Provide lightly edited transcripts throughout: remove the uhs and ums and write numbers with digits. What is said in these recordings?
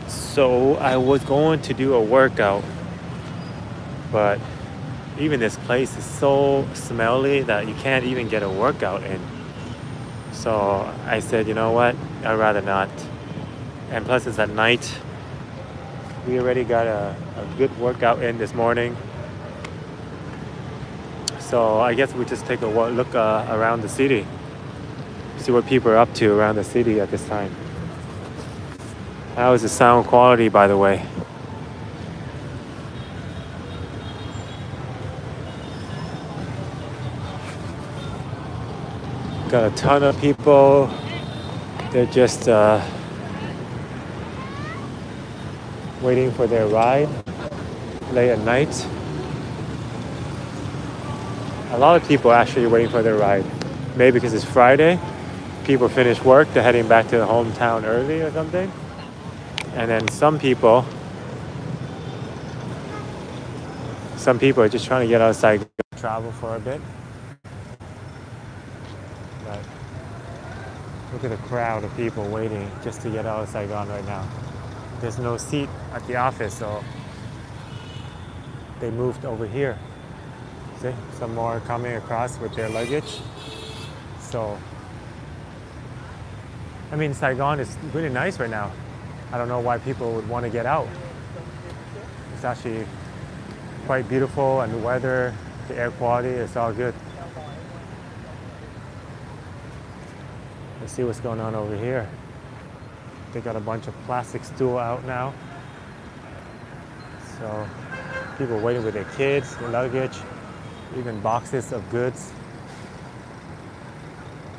So I was going to do a workout, but even this place is so smelly that you can't even get a workout in. So I said, you know what? I'd rather not. And plus, it's at night. We already got a good workout in this morning. So I guess we just take a look around the city, see what people are up to around the city at this time. How is the sound quality, by the way? Got a ton of people. They're just waiting for their ride late at night. A lot of people actually waiting for their ride. Maybe because it's Friday. People finish work, they're heading back to their hometown early or something. And then some people are just trying to get outside, travel for a bit. But look at the crowd of people waiting just to get out of Saigon right now. There's no seat at the office, so they moved over here. See, some more coming across with their luggage. So, I mean, Saigon is really nice right now. I don't know why people would want to get out. It's actually quite beautiful, and the weather, the air quality, it's all good. Let's see what's going on over here. They got a bunch of plastic stool out now. So people waiting with their kids, their luggage, even boxes of goods.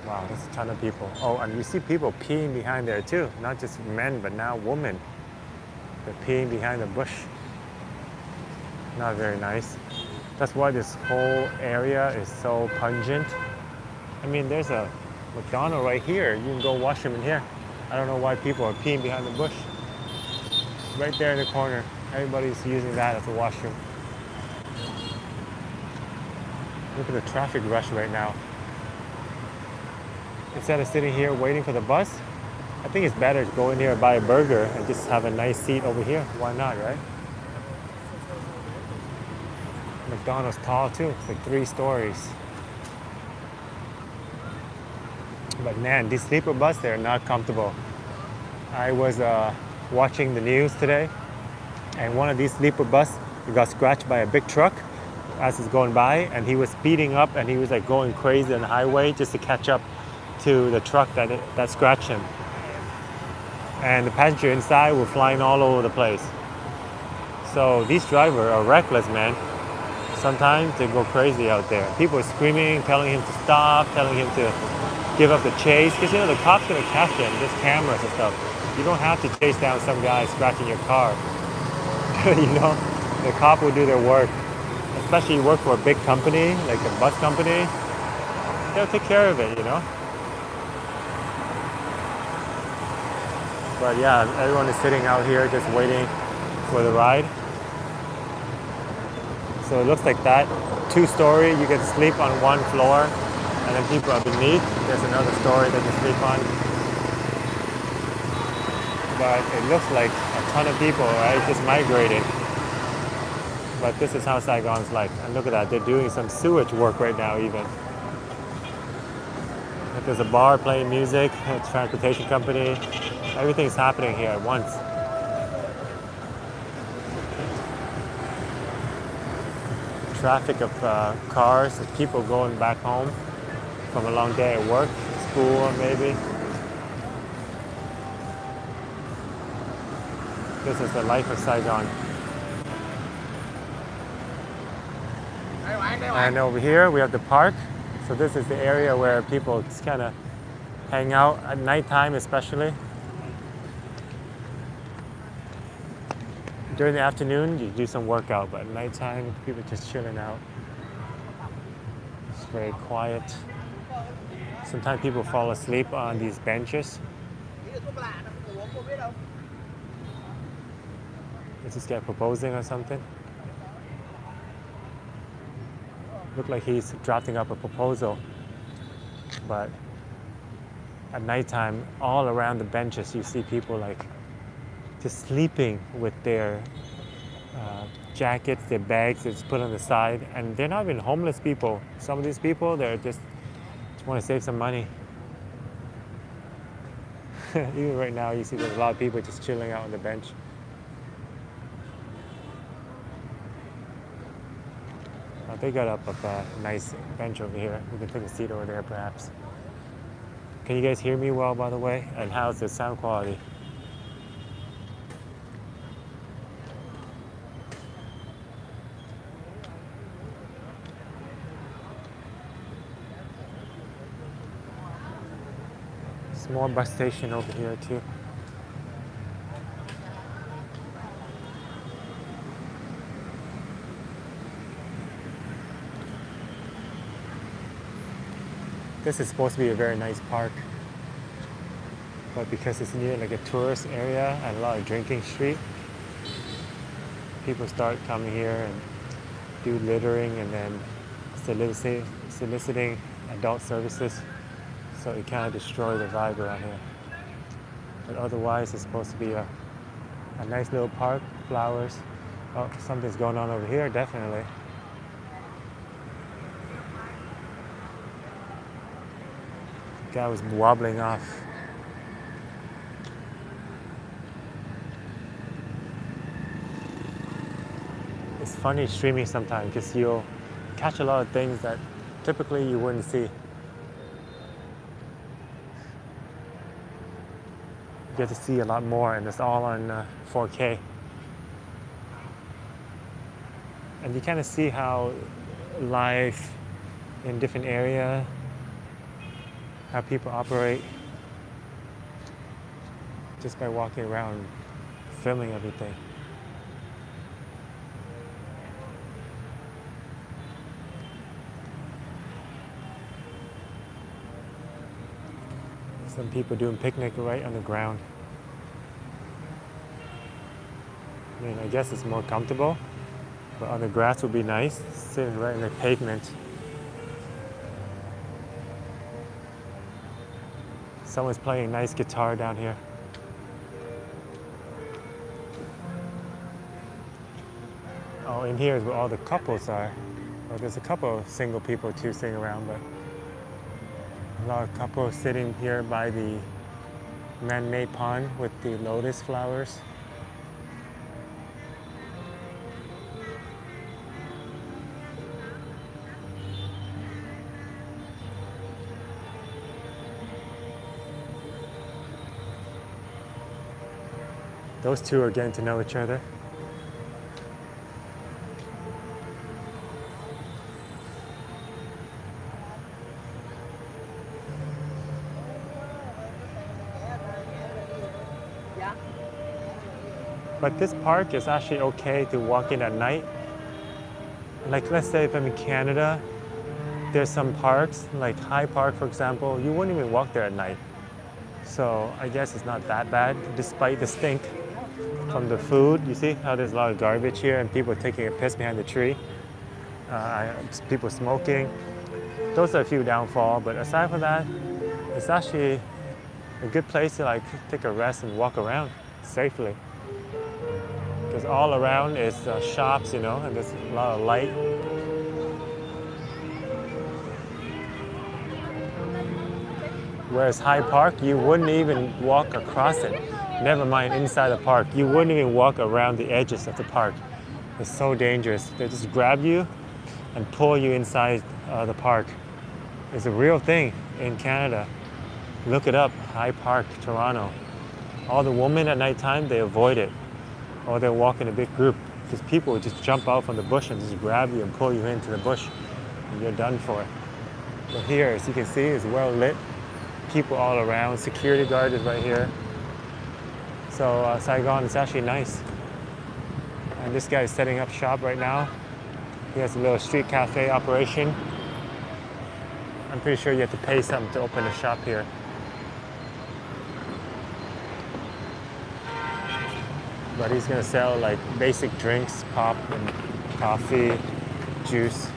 Wow, there's a ton of people. Oh, and you see people peeing behind there too. Not just men, but now women. They're peeing behind the bush. Not very nice. That's why this whole area is so pungent. I mean, there's a McDonald's right here. You can go wash them in here. I don't know why people are peeing behind the bush. Right there in the corner. Everybody's using that as a washroom. Look at the traffic rush right now. Instead of sitting here waiting for the bus, I think it's better to go in here and buy a burger and just have a nice seat over here. Why not, right? McDonald's tall too. It's like 3 stories. But man, these sleeper bus, they're not comfortable. I was watching the news today, and one of these sleeper bus got scratched by a big truck as it's going by, and he was speeding up, and he was like going crazy on the highway just to catch up to the truck that scratched him. And the passenger inside were flying all over the place. So these drivers are reckless, man. Sometimes they go crazy out there. People are screaming, telling him to stop, telling him to give up the chase, because you know the cop's gonna catch him. There's cameras and stuff. You don't have to chase down some guy scratching your car. You know, the cop will do their work. Especially you work for a big company, like a bus company, they'll take care of it, you know. But yeah, everyone is sitting out here just waiting for the ride. So it looks like that. 2-story, you can sleep on 1 floor, and then people are beneath. There's another story that you sleep on. But it looks like a ton of people, right, just migrated. But this is how Saigon's like. And look at that, they're doing some sewage work right now even. There's a bar playing music, a transportation company. Everything's happening here at once. Traffic of cars, people going back home from a long day at work, school maybe. This is the life of Saigon. And over here we have the park. So this is the area where people just kind of hang out at nighttime especially. During the afternoon, you do some workout, but at nighttime, people just chilling out. It's very quiet. Sometimes people fall asleep on these benches. Is this guy proposing or something? Look like he's drafting up a proposal, but at nighttime, all around the benches, you see people like just sleeping with their jackets, their bags, they just put on the side. And they're not even homeless people. Some of these people, they're just want to save some money. Even right now, you see there's a lot of people just chilling out on the bench. They got up a nice bench over here. We can take a seat over there, perhaps. Can you guys hear me well, by the way? And how's the sound quality? Small bus station over here too. This is supposed to be a very nice park, but because it's near like a tourist area and a lot of drinking street, people start coming here and do littering and then soliciting adult services, so it kind of destroys the vibe around here. But otherwise, it's supposed to be a nice little park, flowers. Oh, something's going on over here, definitely. Guy was wobbling off. It's funny streaming sometimes because you'll catch a lot of things that typically you wouldn't see. You get to see a lot more, and it's all on 4K. And you kind of see how life in different areas, how people operate, just by walking around filming everything. Some people doing picnic right on the ground. I mean, I guess it's more comfortable, but on the grass would be nice, sitting right in the pavement. Someone's playing a nice guitar down here. Oh, in here is where all the couples are. Well, there's a couple of single people too sitting around, but a lot of couples sitting here by the man-made pond with the lotus flowers. Those two are getting to know each other. But this park is actually okay to walk in at night. Like, let's say if I'm in Canada, there's some parks, like High Park, for example, you wouldn't even walk there at night. So I guess it's not that bad, despite the stink from the food. You see how there's a lot of garbage here and people taking a piss behind the tree. People smoking. Those are a few downfalls, but aside from that, it's actually a good place to like take a rest and walk around safely. Because all around is shops, you know, and there's a lot of light. Whereas High Park, you wouldn't even walk across it. Never mind inside the park. You wouldn't even walk around the edges of the park. It's so dangerous. They just grab you and pull you inside the park. It's a real thing in Canada. Look it up, High Park, Toronto. All the women at nighttime, they avoid it. Or they walk in a big group. Because people would just jump out from the bush and just grab you and pull you into the bush. And you're done for. But here, as you can see, it's well lit. People all around. Security guard is right here. So Saigon is actually nice. And this guy is setting up shop right now. He has a little street cafe operation. I'm pretty sure you have to pay something to open a shop here. But he's gonna sell like basic drinks, pop and coffee, juice.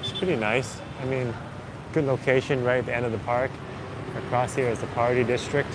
It's pretty nice. I mean, Good location right at the end of the park. Across here is the party district.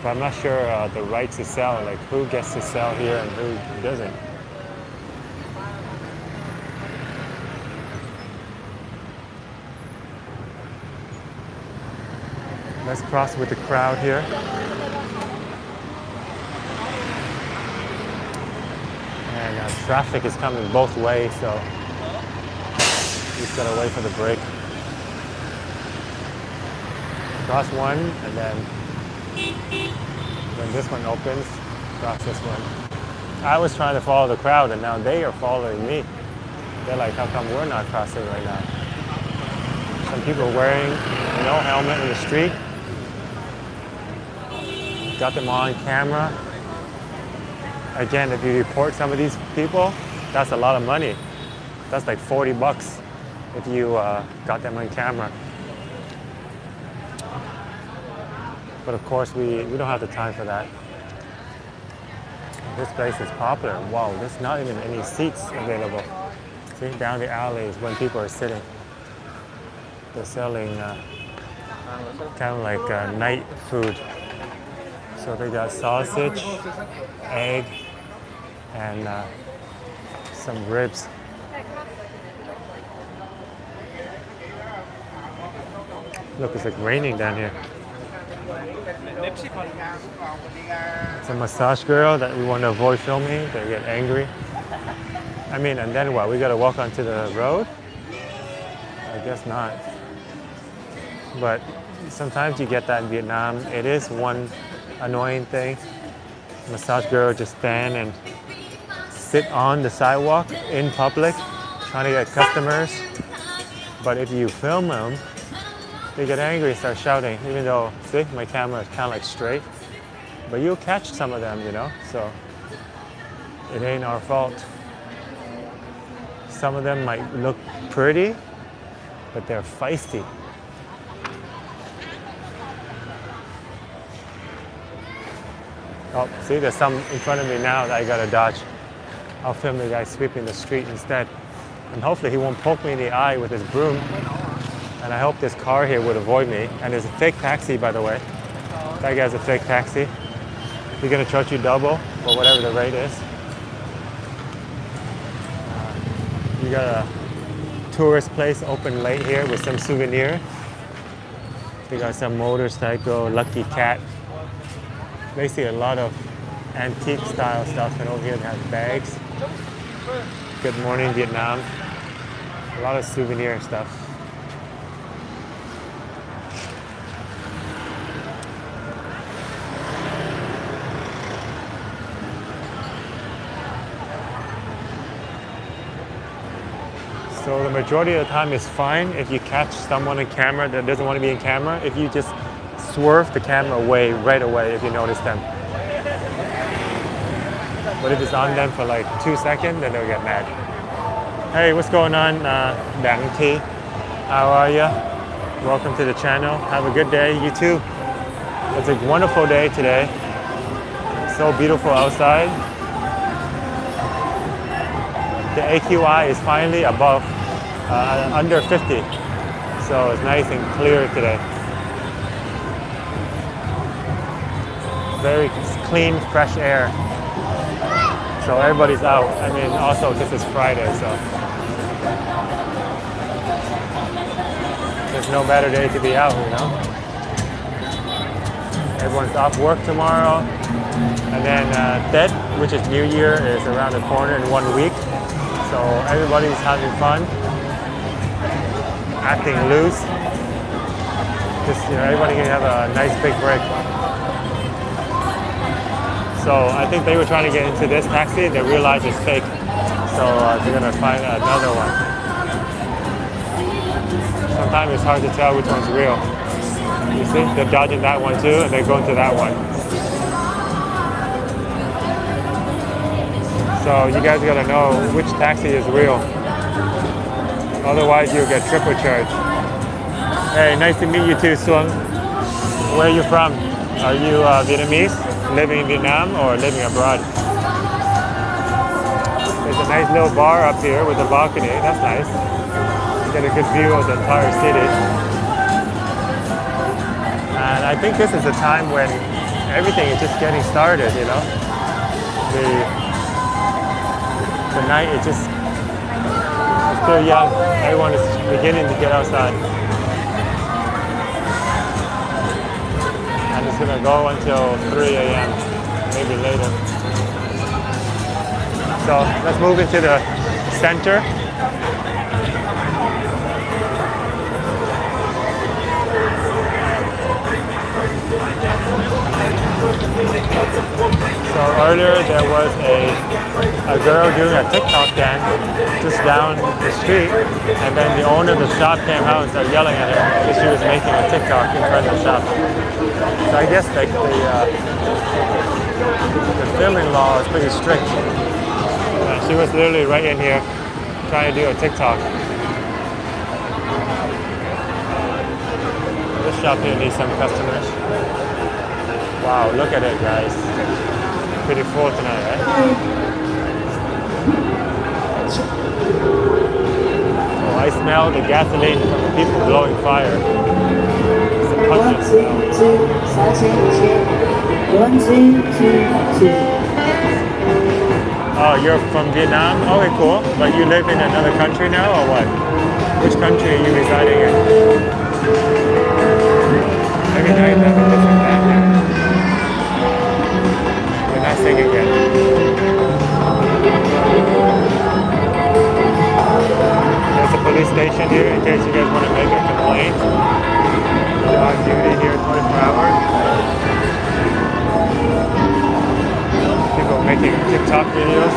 But I'm not sure the rights to sell, like who gets to sell here and who doesn't. Let's cross with the crowd here. And traffic is coming both ways, so just gotta wait for the break. Cross one, and then when this one opens, cross this one. I was trying to follow the crowd, and now they are following me. They're like, how come we're not crossing right now? Some people wearing no helmet in the street. Got them on camera. Again, if you report some of these people, that's a lot of money. That's like $40 if you got them on camera. But of course, we don't have the time for that. This place is popular. Wow, there's not even any seats available. See, down the alley is when people are sitting. They're selling kind of like night food. So they got sausage, egg, and some ribs. Look, it's like raining down here. It's a massage girl that we want to avoid filming. They get angry. I mean, and then what? We gotta walk onto the road? I guess not. But sometimes you get that in Vietnam. It is one annoying thing. Massage girl just stand and sit on the sidewalk in public, trying to get customers. But if you film them, they get angry and start shouting, even though, see, my camera is kind of like straight. But you'll catch some of them, you know, so it ain't our fault. Some of them might look pretty, but they're feisty. Oh, see, there's some in front of me now that I gotta dodge. I'll film the guy sweeping the street instead. And hopefully he won't poke me in the eye with his broom. And I hope this car here would avoid me. And there's a fake taxi, by the way. That guy's a fake taxi. He's gonna charge you double for whatever the rate is. You got a tourist place open late here with some souvenir. They got some motorcycle, lucky cat. Basically a lot of antique style stuff, and over here they have bags. Good morning, Vietnam. A lot of souvenir stuff. So the majority of the time is fine if you catch someone on camera that doesn't want to be in camera. If you just swerve the camera away right away if you notice them. But if it's on them for like 2 seconds, then they'll get mad. Hey, what's going on, Dang T? How are you? Welcome to the channel. Have a good day, you too. It's a wonderful day today. So beautiful outside. The AQI is finally above, under 50. So it's nice and clear today. Very clean, fresh air. So everybody's out. I mean, also this is Friday, so there's no better day to be out, you know? Everyone's off work tomorrow. And then Tet, which is New Year, is around the corner in 1 week. So everybody's having fun, acting loose. Just, you know, everybody can have a nice big break. So I think they were trying to get into this taxi. They realized it's fake. So they're gonna find another one. Sometimes it's hard to tell which one's real. You see, they're dodging that one too, and they're going to that one. So you guys gotta know which taxi is real. Otherwise you'll get triple charge. Hey, nice to meet you too, Suong. Where are you from? Are you Vietnamese, living in Vietnam or living abroad? There's a nice little bar up here with a balcony, that's nice. get a good view of the entire city. And I think this is a time when everything is just getting started, you know. The night is just still young. Everyone is beginning to get outside. And it's gonna go until 3 a.m., maybe later. So let's move into the center. So earlier there was a girl doing a TikTok dance just down the street, and then the owner of the shop came out and started yelling at her because she was making a TikTok in front of the shop. So I guess like the filming law is pretty strict. She was literally right in here trying to do a TikTok. This shop here needs some customers. Wow, look at it, guys. Pretty full tonight, right? Oh, I smell the gasoline from the people blowing fire. It's a pungent smell. 1, 2, 3, 2. Oh, you're from Vietnam? Okay, cool. But you live in another country now, or what? Which country are you residing in? Every night you have a different band. We're not singing yet. There's a police station here in case you guys want to make a complaint. Dog duty here 24 hours. People making TikTok videos.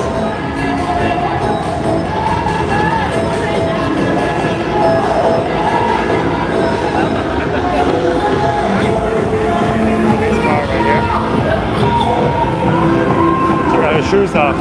This car right here. She got her shoes off.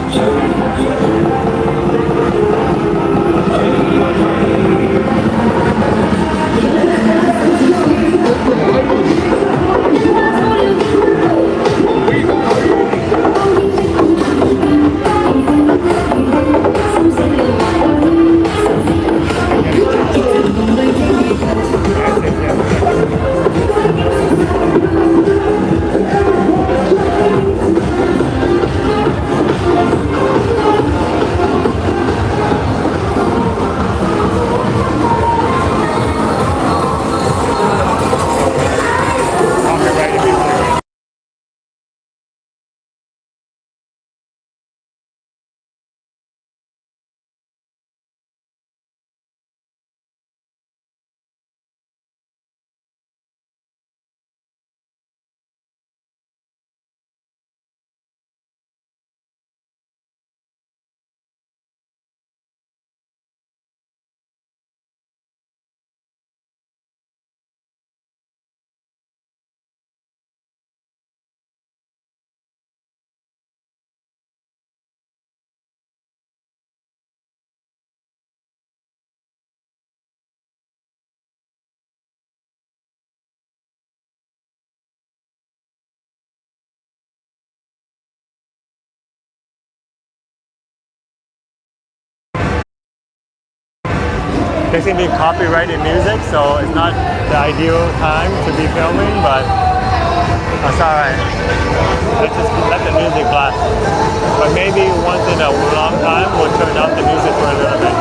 This can be copyrighted music, so it's not the ideal time to be filming, but that's alright. Let's just let the music blast. But maybe once in a long time, we'll turn off the music for a little bit.